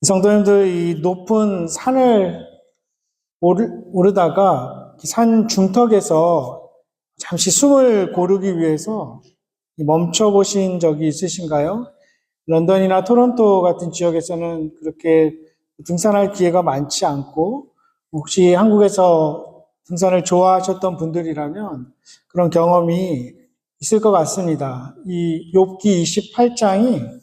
성도님들, 이 높은 산을 오르다가 산 중턱에서 잠시 숨을 고르기 위해서 멈춰 보신 적이 있으신가요? 런던이나 토론토 같은 지역에서는 그렇게 등산할 기회가 많지 않고, 혹시 한국에서 등산을 좋아하셨던 분들이라면 그런 경험이 있을 것 같습니다. 이 욥기 28장이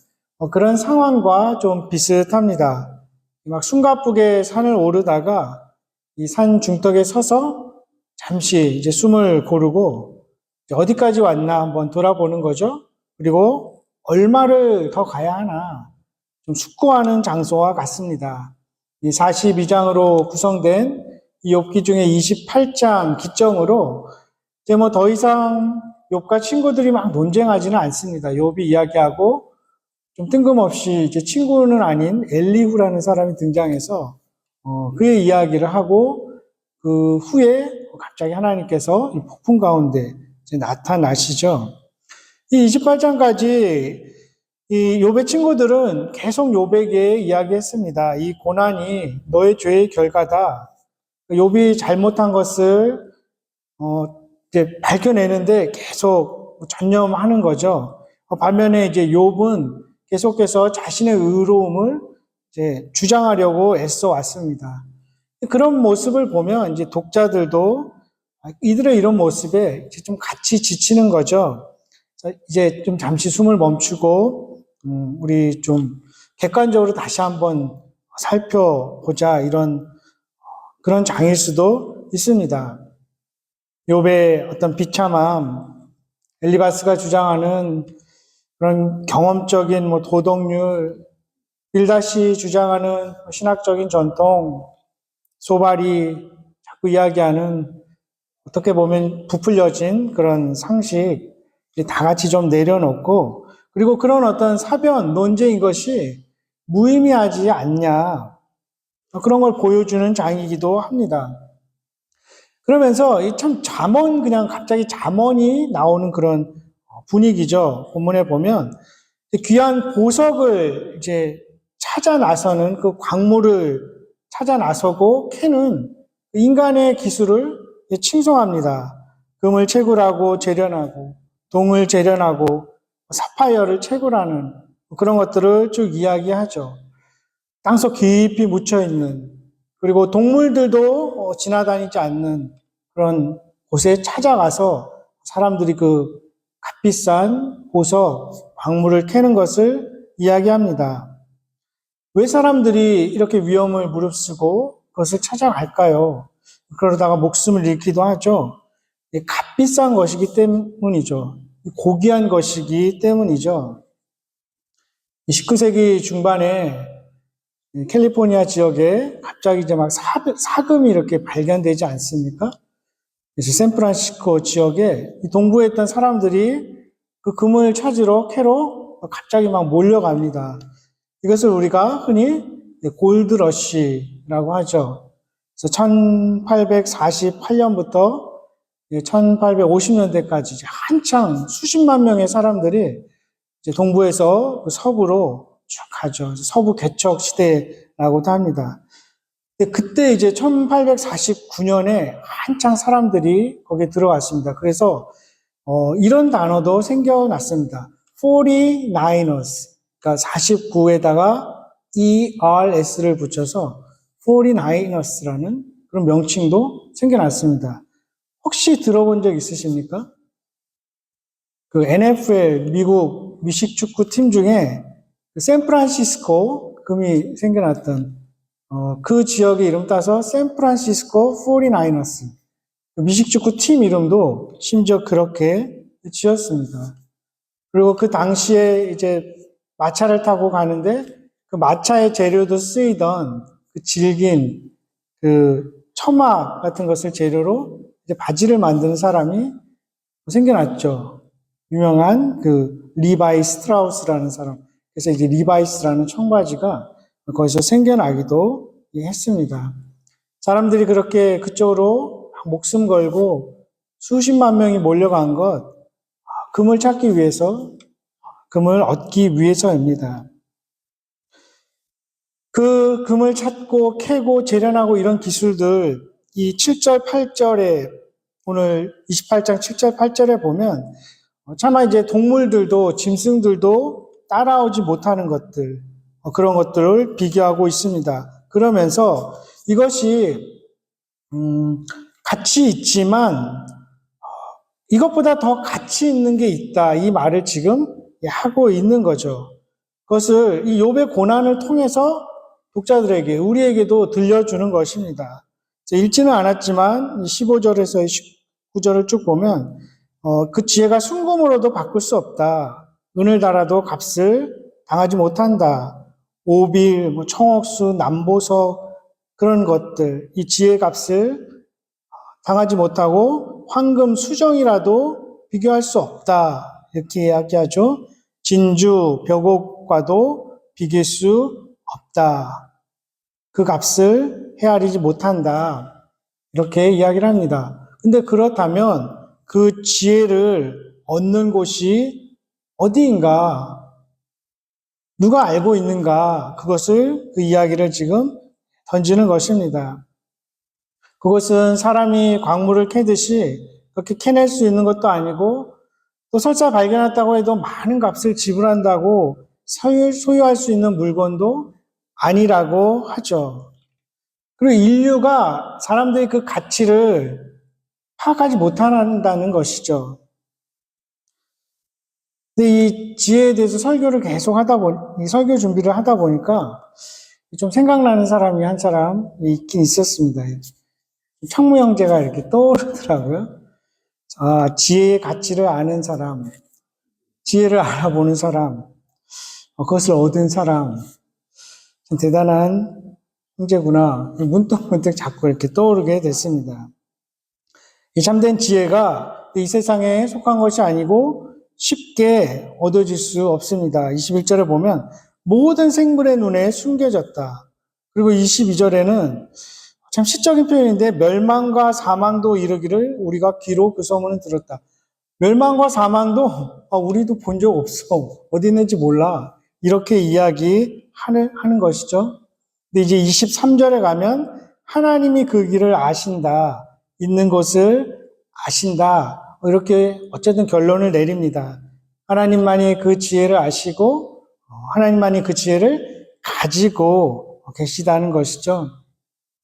그런 상황과 좀 비슷합니다. 막 숨가쁘게 산을 오르다가 이 산 중턱에 서서 잠시 이제 숨을 고르고 어디까지 왔나 한번 돌아보는 거죠. 그리고 얼마를 더 가야 하나 좀 숙고하는 장소와 같습니다. 이 42장으로 구성된 이 욥기 중에 28장 기점으로 이제 뭐 더 이상 욥과 친구들이 막 논쟁하지는 않습니다. 욥이 이야기하고 좀 뜬금없이 이제 친구는 아닌 엘리후라는 사람이 등장해서 그의 이야기를 하고 그 후에 갑자기 하나님께서 이 폭풍 가운데 이제 나타나시죠. 이 28장까지 이 욥의 친구들은 계속 욥에게 이야기했습니다. 이 고난이 너의 죄의 결과다. 욥이 잘못한 것을 이제 밝혀내는데 계속 전념하는 거죠. 반면에 이제 욥은 계속해서 자신의 의로움을 이제 주장하려고 애써 왔습니다. 그런 모습을 보면 이제 독자들도 이들의 이런 모습에 이제 좀 같이 지치는 거죠. 이제 좀 잠시 숨을 멈추고 우리 좀 객관적으로 다시 한번 살펴보자, 이런 그런 장일 수도 있습니다. 욥의 어떤 비참함, 엘리바스가 주장하는 그런 경험적인 뭐 도덕률, 빌닷이 주장하는 신학적인 전통, 소발이 자꾸 이야기하는 어떻게 보면 부풀려진 그런 상식, 다 같이 좀 내려놓고, 그리고 그런 어떤 사변, 논쟁인 것이 무의미하지 않냐, 그런 걸 보여주는 장이기도 합니다. 그러면서 참 잠언, 그냥 갑자기 잠언이 나오는 그런 분위기죠. 본문에 보면 귀한 보석을 이제 찾아 나서는, 그 광물을 찾아 나서고 캐는 인간의 기술을 칭송합니다. 금을 채굴하고 재련하고, 동을 재련하고, 사파이어를 채굴하는 그런 것들을 쭉 이야기하죠. 땅속 깊이 묻혀있는, 그리고 동물들도 지나다니지 않는 그런 곳에 찾아가서 사람들이 그 값비싼 보석, 광물을 캐는 것을 이야기합니다. 왜 사람들이 이렇게 위험을 무릅쓰고 그것을 찾아갈까요? 그러다가 목숨을 잃기도 하죠. 값비싼 것이기 때문이죠. 고귀한 것이기 때문이죠. 19세기 중반에 캘리포니아 지역에 갑자기 이제 막 사금이 이렇게 발견되지 않습니까? 그래서 샌프란시스코 지역에 동부에 있던 사람들이 그 금을 찾으러, 캐러 갑자기 막 몰려갑니다. 이것을 우리가 흔히 골드러시라고 하죠. 그래서 1848년부터 1850년대까지 한창 수십만 명의 사람들이 이제 동부에서 서부로 쭉 가죠. 서부 개척 시대라고도 합니다. 그때 이제 1849년에 한창 사람들이 거기에 들어왔습니다. 그래서 이런 단어도 생겨났습니다. 49ers, 그러니까 49에다가 ERS를 붙여서 49ers라는 그런 명칭도 생겨났습니다. 혹시 들어본 적 있으십니까? 그 NFL 미국 미식축구 팀 중에 샌프란시스코 금이 생겨났던 그 지역의 이름 따서 샌프란시스코 49ers, 미식축구 팀 이름도 심지어 그렇게 지었습니다. 그리고 그 당시에 이제 마차를 타고 가는데 그 마차의 재료도 쓰이던 그 질긴 그 처마 같은 것을 재료로 이제 바지를 만드는 사람이 생겨났죠. 유명한 그 리바이 스트라우스라는 사람. 그래서 이제 리바이스라는 청바지가 거기서 생겨나기도 했습니다. 사람들이 그렇게 그쪽으로 목숨 걸고 수십만 명이 몰려간 것, 금을 찾기 위해서, 금을 얻기 위해서입니다. 그 금을 찾고 캐고 재련하고 이런 기술들, 이 7절, 8절에, 오늘 28장 7절, 8절에 보면 차마 이제 동물들도, 짐승들도 따라오지 못하는 것들, 그런 것들을 비교하고 있습니다. 그러면서 이것이 가치 있지만 이것보다 더 가치 있는 게 있다. 이 말을 지금 하고 있는 거죠. 그것을 이 욥의 고난을 통해서 독자들에게, 우리에게도 들려주는 것입니다. 읽지는 않았지만 15절에서 19절을 쭉 보면 그 지혜가 순금으로도 바꿀 수 없다. 은을 달아도 값을 당하지 못한다. 오빌, 청옥수, 남보석 그런 것들, 이 지혜의 값을 당하지 못하고 황금, 수정이라도 비교할 수 없다. 이렇게 이야기하죠. 진주, 벽옥과도 비길 수 없다. 그 값을 헤아리지 못한다. 이렇게 이야기를 합니다. 근데 그렇다면 그 지혜를 얻는 곳이 어디인가? 누가 알고 있는가? 그것을, 그 이야기를 지금 던지는 것입니다. 그것은 사람이 광물을 캐듯이 그렇게 캐낼 수 있는 것도 아니고 또 설사 발견했다고 해도 많은 값을 지불한다고 소유할 수 있는 물건도 아니라고 하죠. 그리고 인류가 사람들이 그 가치를 파악하지 못한다는 것이죠. 근데 이 지혜에 대해서 설교를 계속 이 설교 준비를 하다 보니까 좀 생각나는 사람이 한 사람 있긴 있었습니다. 청무 형제가 이렇게 떠오르더라고요. 아, 지혜의 가치를 아는 사람, 지혜를 알아보는 사람, 그것을 얻은 사람, 참 대단한 형제구나. 문득문득 자꾸 이렇게 떠오르게 됐습니다. 이 참된 지혜가 이 세상에 속한 것이 아니고 쉽게 얻어질 수 없습니다. 21절에 보면 모든 생물의 눈에 숨겨졌다. 그리고 22절에는 참 시적인 표현인데 멸망과 사망도 이르기를 우리가 귀로 그 소문을 들었다. 멸망과 사망도 우리도 본 적 없어. 어디 있는지 몰라. 이렇게 이야기하는 것이죠. 근데 이제 23절에 가면 하나님이 그 길을 아신다. 있는 곳을 아신다. 이렇게 어쨌든 결론을 내립니다. 하나님만이 그 지혜를 아시고 하나님만이 그 지혜를 가지고 계시다는 것이죠.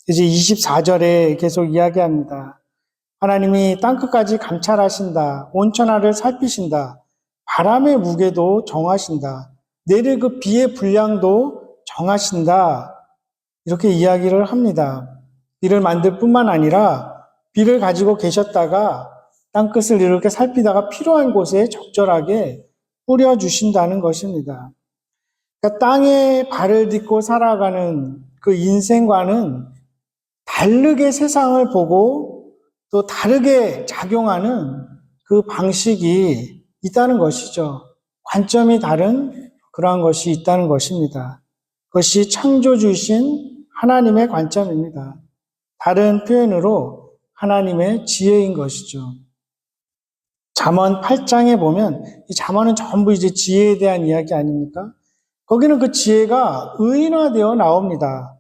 이제 24절에 계속 이야기합니다. 하나님이 땅끝까지 감찰하신다. 온천하를 살피신다. 바람의 무게도 정하신다. 내릴 그 비의 분량도 정하신다. 이렇게 이야기를 합니다. 비를 만들 뿐만 아니라 비를 가지고 계셨다가 땅끝을 이렇게 살피다가 필요한 곳에 적절하게 뿌려주신다는 것입니다. 그러니까 땅에 발을 딛고 살아가는 그 인생과는 다르게 세상을 보고 또 다르게 작용하는 그 방식이 있다는 것이죠. 관점이 다른 그러한 것이 있다는 것입니다. 그것이 창조주이신 하나님의 관점입니다. 다른 표현으로 하나님의 지혜인 것이죠. 잠언 8장에 보면 이 잠언은 전부 이제 지혜에 대한 이야기 아닙니까? 거기는 그 지혜가 의인화되어 나옵니다.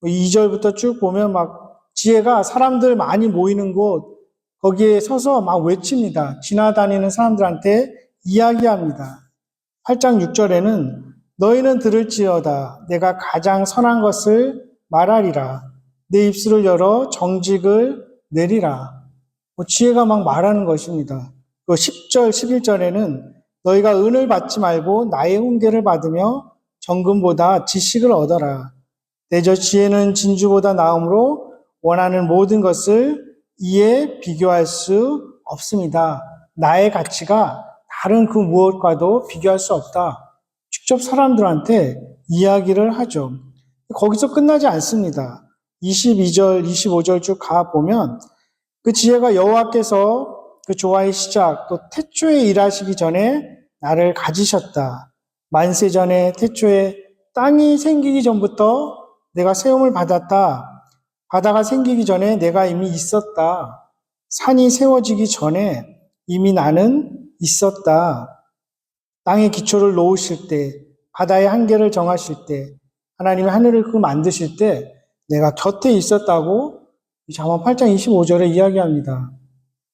2절부터 쭉 보면 막 지혜가 사람들 많이 모이는 곳 거기에 서서 막 외칩니다. 지나다니는 사람들한테 이야기합니다. 8장 6절에는 너희는 들을지어다 내가 가장 선한 것을 말하리라 내 입술을 열어 정직을 내리라. 지혜가 막 말하는 것입니다. 10절 11절에는 너희가 은을 받지 말고 나의 훈계를 받으며 정금보다 지식을 얻어라. 내 저 지혜는 진주보다 나음으로 원하는 모든 것을 이에 비교할 수 없습니다. 나의 가치가 다른 그 무엇과도 비교할 수 없다. 직접 사람들한테 이야기를 하죠. 거기서 끝나지 않습니다. 22절, 25절 쭉 가보면 그 지혜가 여호와께서 그 조화의 시작, 또 태초에 일하시기 전에 나를 가지셨다. 만세 전에 태초에 땅이 생기기 전부터 내가 세움을 받았다. 바다가 생기기 전에 내가 이미 있었다. 산이 세워지기 전에 이미 나는 있었다. 땅의 기초를 놓으실 때, 바다의 한계를 정하실 때, 하나님이 하늘을 그 만드실 때 내가 곁에 있었다고 잠언 8장 25절에 이야기합니다.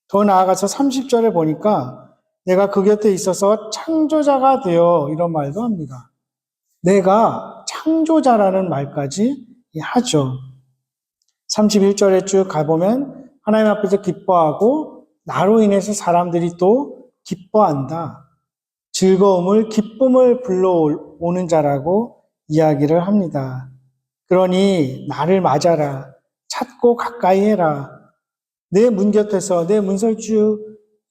더 나아가서 30절에 보니까 내가 그 곁에 있어서 창조자가 되어 이런 말도 합니다. 내가 창조자라는 말까지 하죠. 31절에 쭉 가보면 하나님 앞에서 기뻐하고 나로 인해서 사람들이 또 기뻐한다. 즐거움을, 기쁨을 불러오는 자라고 이야기를 합니다. 그러니 나를 맞아라. 찾고 가까이 해라. 내 문 곁에서, 내 문설주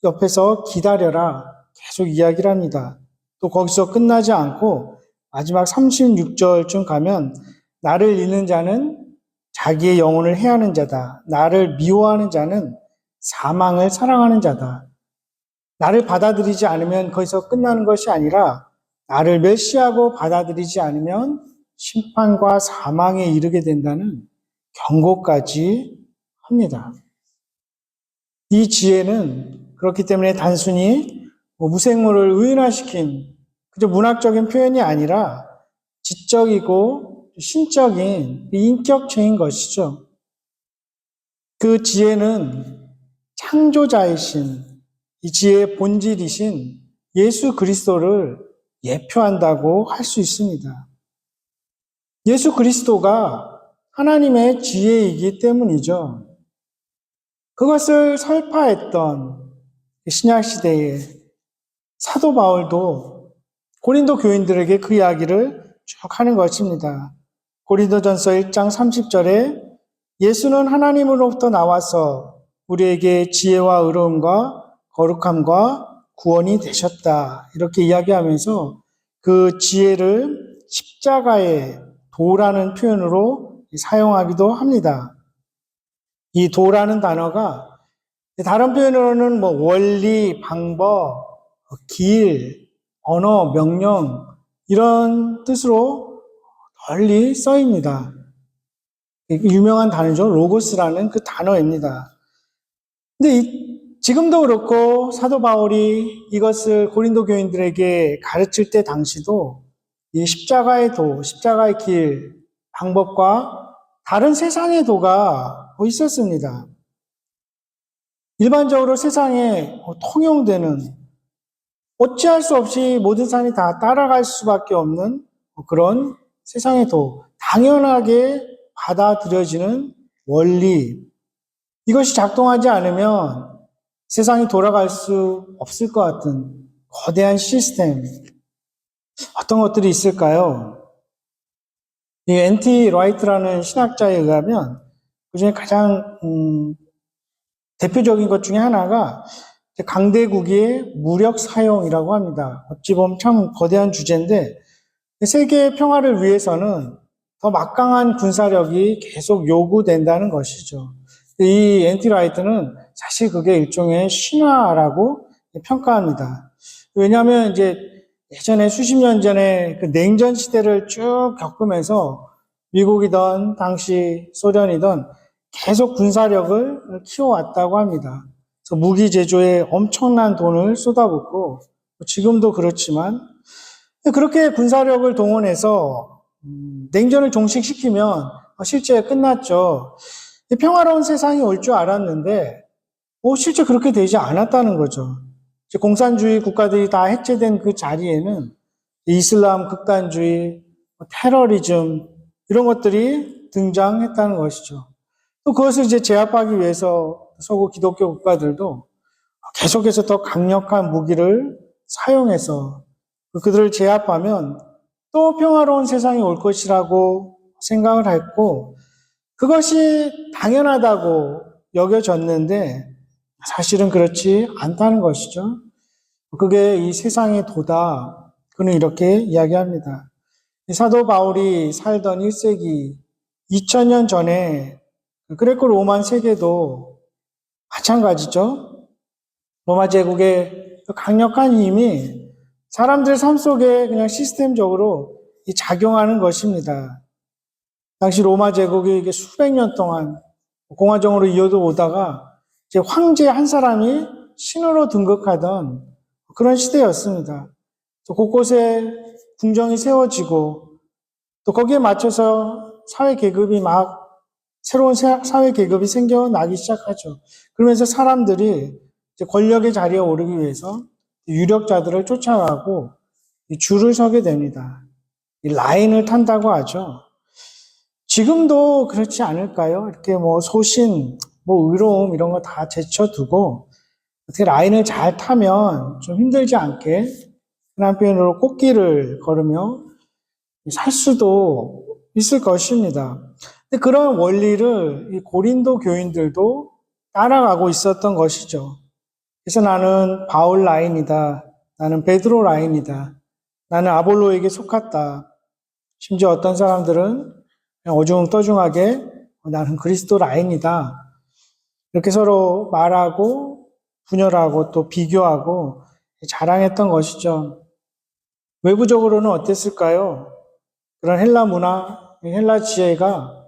옆에서 기다려라. 계속 이야기를 합니다. 또 거기서 끝나지 않고 마지막 36절쯤 가면 나를 잃는 자는 자기의 영혼을 해하는 자다. 나를 미워하는 자는 사망을 사랑하는 자다. 나를 받아들이지 않으면 거기서 끝나는 것이 아니라 나를 멸시하고 받아들이지 않으면 심판과 사망에 이르게 된다는 경고까지 합니다. 이 지혜는 그렇기 때문에 단순히 무생물을 의인화시킨 그저 문학적인 표현이 아니라 지적이고 신적인 인격체인 것이죠. 그 지혜는 창조자이신 이 지혜의 본질이신 예수 그리스도를 예표한다고 할 수 있습니다. 예수 그리스도가 하나님의 지혜이기 때문이죠. 그것을 설파했던 신약시대의 사도 바울도 고린도 교인들에게 그 이야기를 쭉 하는 것입니다. 고린도전서 1장 30절에 예수는 하나님으로부터 나와서 우리에게 지혜와 의로움과 거룩함과 구원이 되셨다. 이렇게 이야기하면서 그 지혜를 십자가의 도라는 표현으로 사용하기도 합니다. 이 도라는 단어가 다른 표현으로는 원리, 방법, 길, 언어, 명령 이런 뜻으로 널리 써입니다. 유명한 단어죠. 로고스라는 그 단어입니다. 근데 지금도 그렇고 사도 바울이 이것을 고린도 교인들에게 가르칠 때 당시도 이 십자가의 도, 십자가의 길, 방법과 다른 세상의 도가 있었습니다. 일반적으로 세상에 통용되는 어찌할 수 없이 모든 사람이 다 따라갈 수밖에 없는 그런 세상의 도, 당연하게 받아들여지는 원리, 이것이 작동하지 않으면 세상이 돌아갈 수 없을 것 같은 거대한 시스템, 어떤 것들이 있을까요? 이 N.T. 라이트라는 신학자에 의하면 그중에 가장 대표적인 것 중에 하나가 강대국의 무력 사용이라고 합니다. 어찌 보면 참 거대한 주제인데 세계의 평화를 위해서는 더 막강한 군사력이 계속 요구된다는 것이죠. 이 N.T. 라이트는 사실 그게 일종의 신화라고 평가합니다. 왜냐하면 이제 예전에 수십 년 전에 그 냉전 시대를 쭉 겪으면서 미국이든 당시 소련이든 계속 군사력을 키워왔다고 합니다. 그래서 무기 제조에 엄청난 돈을 쏟아붓고 지금도 그렇지만 그렇게 군사력을 동원해서 냉전을 종식시키면 실제 끝났죠. 평화로운 세상이 올 줄 알았는데 실제 그렇게 되지 않았다는 거죠. 공산주의 국가들이 다 해체된 그 자리에는 이슬람 극단주의, 테러리즘 이런 것들이 등장했다는 것이죠. 또 그것을 이제 제압하기 위해서 서구 기독교 국가들도 계속해서 더 강력한 무기를 사용해서 그들을 제압하면 또 평화로운 세상이 올 것이라고 생각을 했고 그것이 당연하다고 여겨졌는데 사실은 그렇지 않다는 것이죠. 그게 이 세상의 도다. 그는 이렇게 이야기합니다. 사도 바울이 살던 1세기 2000년 전에 그레코 로만 세계도 마찬가지죠. 로마 제국의 강력한 힘이 사람들 삶 속에 그냥 시스템적으로 작용하는 것입니다. 당시 로마 제국이 이게 수백 년 동안 공화정으로 이어도 오다가 이제 황제 한 사람이 신으로 등극하던 그런 시대였습니다. 곳곳에 궁정이 세워지고 또 거기에 맞춰서 사회 계급이 막 새로운 사회 계급이 생겨나기 시작하죠. 그러면서 사람들이 이제 권력의 자리에 오르기 위해서 유력자들을 쫓아가고 줄을 서게 됩니다. 라인을 탄다고 하죠. 지금도 그렇지 않을까요? 이렇게 소신, 의로움 이런 거 다 제쳐두고 어떻게 라인을 잘 타면 좀 힘들지 않게 흔한 표현으로 꽃길을 걸으며 살 수도 있을 것입니다. 근데 그런 원리를 이 고린도 교인들도 따라가고 있었던 것이죠. 그래서 나는 바울 라인이다. 나는 베드로 라인이다. 나는 아볼로에게 속았다. 심지어 어떤 사람들은 그냥 어중떠중하게 나는 그리스도 라인이다. 이렇게 서로 말하고 분열하고 또 비교하고 자랑했던 것이죠. 외부적으로는 어땠을까요? 그런 헬라 문화, 헬라 지혜가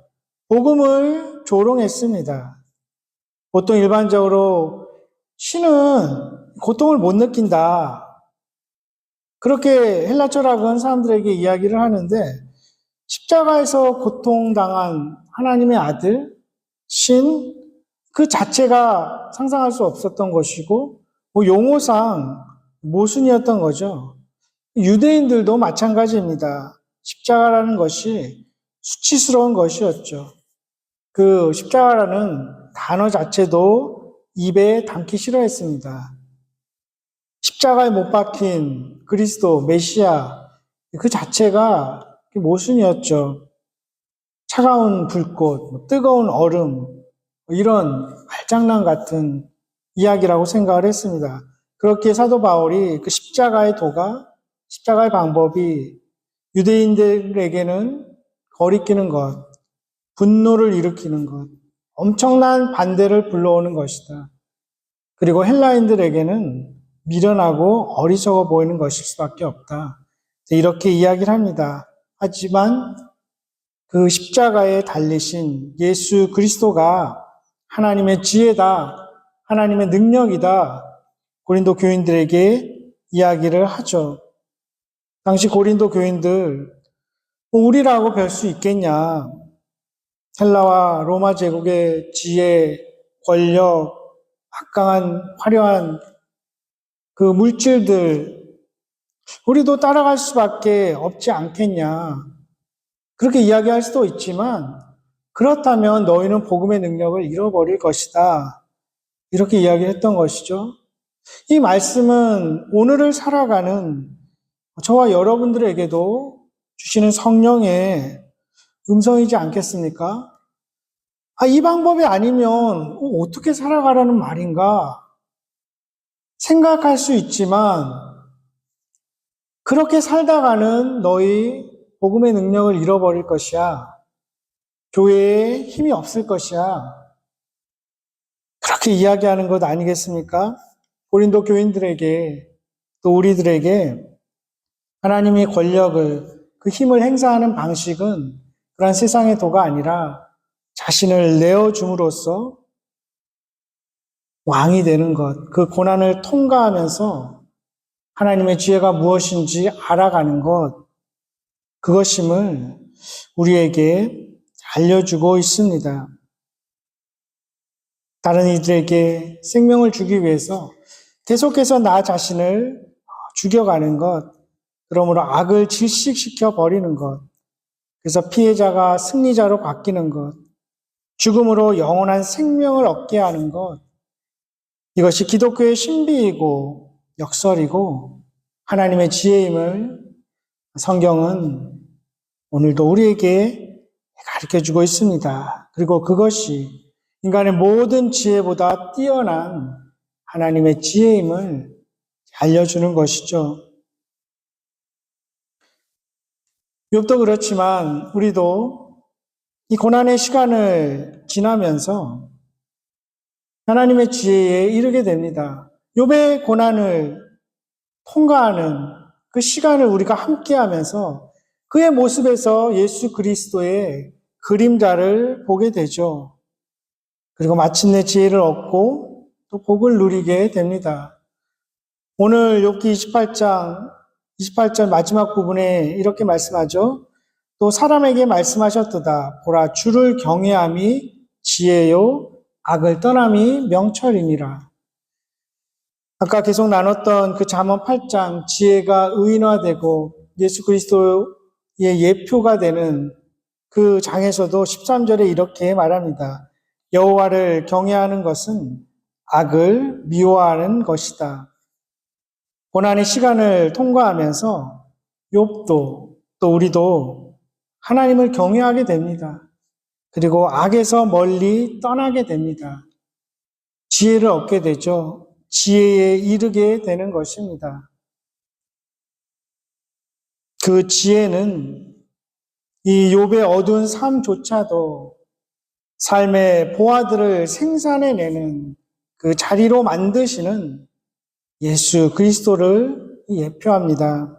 복음을 조롱했습니다. 보통 일반적으로 신은 고통을 못 느낀다. 그렇게 헬라 철학은 사람들에게 이야기를 하는데 십자가에서 고통당한 하나님의 아들, 신, 그 자체가 상상할 수 없었던 것이고 용어상 모순이었던 거죠. 유대인들도 마찬가지입니다. 십자가라는 것이 수치스러운 것이었죠. 그 십자가라는 단어 자체도 입에 담기 싫어했습니다. 십자가에 못 박힌 그리스도, 메시아, 그 자체가 모순이었죠. 차가운 불꽃, 뜨거운 얼음, 이런 말장난 같은 이야기라고 생각을 했습니다. 그렇게 사도 바울이 그 십자가의 도가, 십자가의 방법이 유대인들에게는 거리끼는 것, 분노를 일으키는 것, 엄청난 반대를 불러오는 것이다. 그리고 헬라인들에게는 미련하고 어리석어 보이는 것일 수밖에 없다. 이렇게 이야기를 합니다. 하지만 그 십자가에 달리신 예수 그리스도가 하나님의 지혜다, 하나님의 능력이다, 고린도 교인들에게 이야기를 하죠. 당시 고린도 교인들, 우리라고 별 수 있겠냐? 헬라와 로마 제국의 지혜, 권력, 막강한 화려한 그 물질들, 우리도 따라갈 수밖에 없지 않겠냐? 그렇게 이야기할 수도 있지만, 그렇다면 너희는 복음의 능력을 잃어버릴 것이다. 이렇게 이야기했던 것이죠. 이 말씀은 오늘을 살아가는 저와 여러분들에게도 주시는 성령의 음성이지 않겠습니까? 이 방법이 아니면 어떻게 살아가라는 말인가 생각할 수 있지만 그렇게 살다가는 너희 복음의 능력을 잃어버릴 것이야. 교회에 힘이 없을 것이야. 그렇게 이야기하는 것 아니겠습니까? 고린도 교인들에게 또 우리들에게 하나님의 권력을 그 힘을 행사하는 방식은 그런 세상의 도가 아니라 자신을 내어줌으로써 왕이 되는 것, 그 고난을 통과하면서 하나님의 지혜가 무엇인지 알아가는 것, 그것임을 우리에게 알려주고 있습니다. 다른 이들에게 생명을 주기 위해서 계속해서 나 자신을 죽여가는 것, 그러므로 악을 질식시켜 버리는 것, 그래서 피해자가 승리자로 바뀌는 것, 죽음으로 영원한 생명을 얻게 하는 것, 이것이 기독교의 신비이고 역설이고 하나님의 지혜임을 성경은 오늘도 우리에게 가르쳐주고 있습니다. 그리고 그것이 인간의 모든 지혜보다 뛰어난 하나님의 지혜임을 알려주는 것이죠. 욥도 그렇지만 우리도 이 고난의 시간을 지나면서 하나님의 지혜에 이르게 됩니다. 욥의 고난을 통과하는 그 시간을 우리가 함께하면서 그의 모습에서 예수 그리스도의 그림자를 보게 되죠. 그리고 마침내 지혜를 얻고 또 복을 누리게 됩니다. 오늘 욥기 28절 마지막 부분에 이렇게 말씀하죠. 또 사람에게 말씀하셨도다. 보라, 주를 경외함이 지혜요, 악을 떠남이 명철이니라. 아까 계속 나눴던 그 잠언 8장, 지혜가 의인화되고 예수 그리스도의 예표가 되는 그 장에서도 13절에 이렇게 말합니다. 여호와를 경외하는 것은 악을 미워하는 것이다. 고난의 시간을 통과하면서 욥도 또 우리도 하나님을 경외하게 됩니다. 그리고 악에서 멀리 떠나게 됩니다. 지혜를 얻게 되죠. 지혜에 이르게 되는 것입니다. 그 지혜는 이 욥의 어두운 삶조차도 삶의 보화들을 생산해내는 그 자리로 만드시는 예수 그리스도를 예표합니다.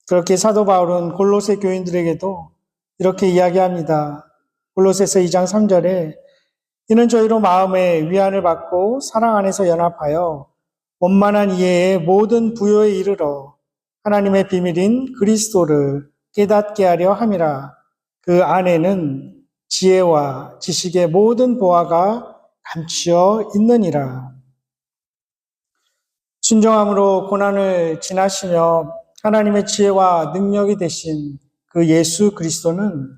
그렇게 사도 바울은 골로새 교인들에게도 이렇게 이야기합니다. 골로새서 2장 3절에 이는 저희로 마음에 위안을 받고 사랑 안에서 연합하여 원만한 이해의 모든 부요에 이르러 하나님의 비밀인 그리스도를 깨닫게 하려 함이라. 그 안에는 지혜와 지식의 모든 보화가 감추어 있느니라. 순종함으로 고난을 지나시며 하나님의 지혜와 능력이 되신 그 예수 그리스도는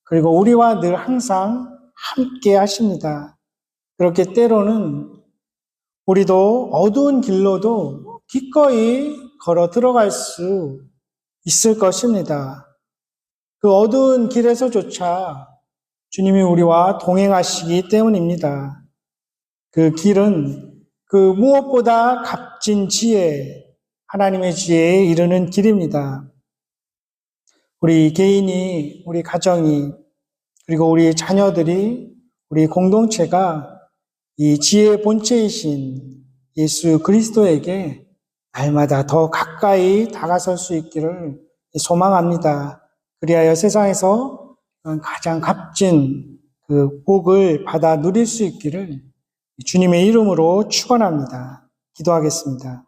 그리고 우리와 늘 항상 함께 하십니다. 그렇게 때로는 우리도 어두운 길로도 기꺼이 걸어 들어갈 수 있을 것입니다. 그 어두운 길에서조차 주님이 우리와 동행하시기 때문입니다. 그 길은 그 무엇보다 값진 지혜, 하나님의 지혜에 이르는 길입니다. 우리 개인이, 우리 가정이, 그리고 우리 자녀들이, 우리 공동체가 이 지혜의 본체이신 예수 그리스도에게 날마다 더 가까이 다가설 수 있기를 소망합니다. 그리하여 세상에서 가장 값진 그 복을 받아 누릴 수 있기를 주님의 이름으로 축원합니다. 기도하겠습니다.